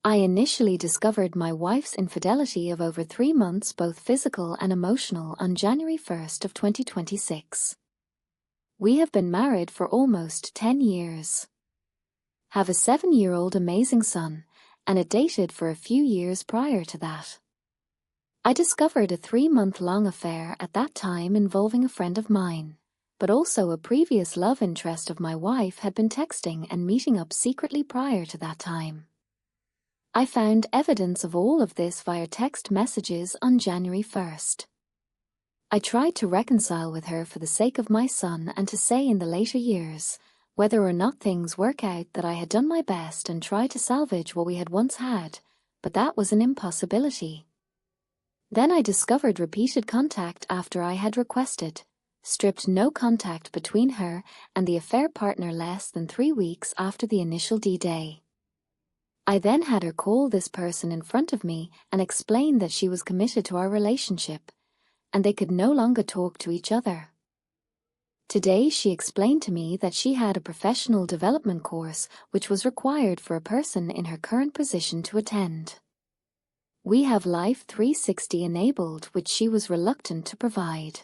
I initially discovered my wife's infidelity of over 3 months, both physical and emotional, on January 1st of 2026. We have been married for almost 10 years. Have a 7-year-old amazing son, and it dated for a few years prior to that. I discovered a 3-month-long affair at that time involving a friend of mine, but also a previous love interest of my wife had been texting and meeting up secretly prior to that time. I found evidence of all of this via text messages on January 1st. I tried to reconcile with her for the sake of my son and to say in the later years, whether or not things work out, that I had done my best and tried to salvage what we had once had, but that was an impossibility. Then I discovered repeated contact after I had requested, stripped no contact between her and the affair partner less than 3 weeks after the initial D-Day. I then had her call this person in front of me and explain that she was committed to our relationship, and they could no longer talk to each other. Today she explained to me that she had a professional development course which was required for a person in her current position to attend. We have Life 360 enabled, which she was reluctant to provide.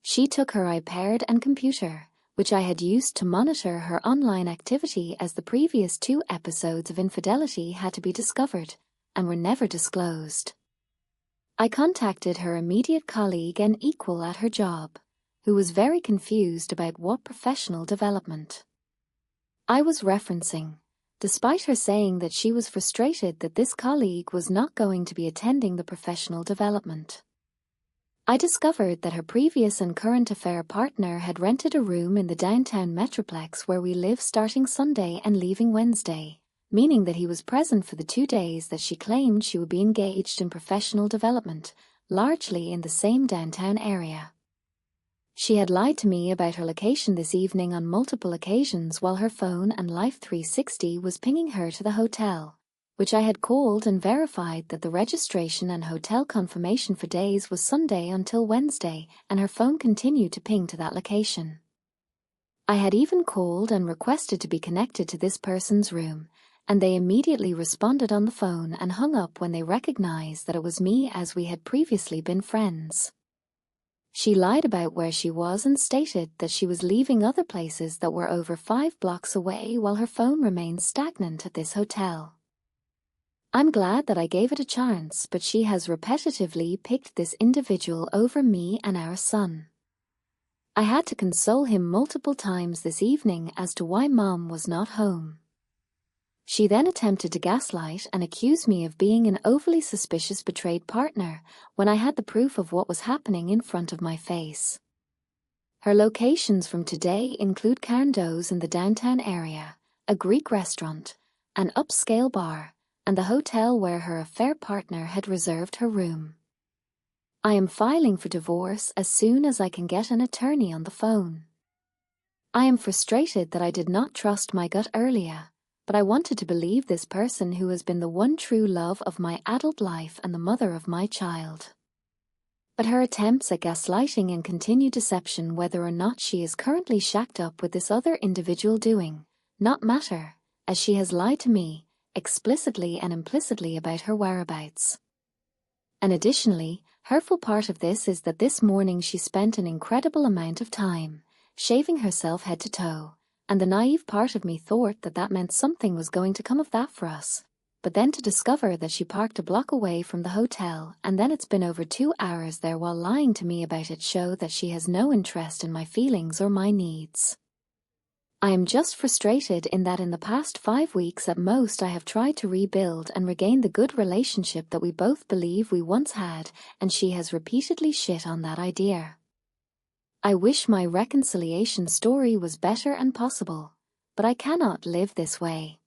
She took her iPad and computer, which I had used to monitor her online activity, as the previous 2 episodes of infidelity had to be discovered and were never disclosed. I contacted her immediate colleague and equal at her job, who was very confused about what professional development I was referencing, despite her saying that she was frustrated that this colleague was not going to be attending the professional development. I discovered that her previous and current affair partner had rented a room in the downtown Metroplex where we live starting Sunday and leaving Wednesday, meaning that he was present for the 2 days that she claimed she would be engaged in professional development, largely in the same downtown area. She had lied to me about her location this evening on multiple occasions while her phone and Life 360 was pinging her to the hotel, which I had called and verified that the registration and hotel confirmation for days was Sunday until Wednesday, and her phone continued to ping to that location. I had even called and requested to be connected to this person's room, and they immediately responded on the phone and hung up when they recognized that it was me, as we had previously been friends. She lied about where she was and stated that she was leaving other places that were over 5 blocks away while her phone remained stagnant at this hotel. I'm glad that I gave it a chance, but she has repetitively picked this individual over me and our son. I had to console him multiple times this evening as to why Mom was not home. She then attempted to gaslight and accuse me of being an overly suspicious betrayed partner when I had the proof of what was happening in front of my face. Her locations from today include Carndo's in the downtown area, a Greek restaurant, an upscale bar, and the hotel where her affair partner had reserved her room. I am filing for divorce as soon as I can get an attorney on the phone. I am frustrated that I did not trust my gut earlier, but I wanted to believe this person who has been the one true love of my adult life and the mother of my child. But her attempts at gaslighting and continued deception, whether or not she is currently shacked up with this other individual, doing not matter, as she has lied to me explicitly and implicitly about her whereabouts. And additionally, hurtful part of this is that this morning she spent an incredible amount of time shaving herself head to toe, and the naive part of me thought that that meant something was going to come of that for us, but then to discover that she parked a block away from the hotel and then it's been over 2 hours there while lying to me about it show that she has no interest in my feelings or my needs. I am just frustrated in that in the past 5 weeks at most I have tried to rebuild and regain the good relationship that we both believe we once had, and she has repeatedly shit on that idea. I wish my reconciliation story was better and possible, but I cannot live this way.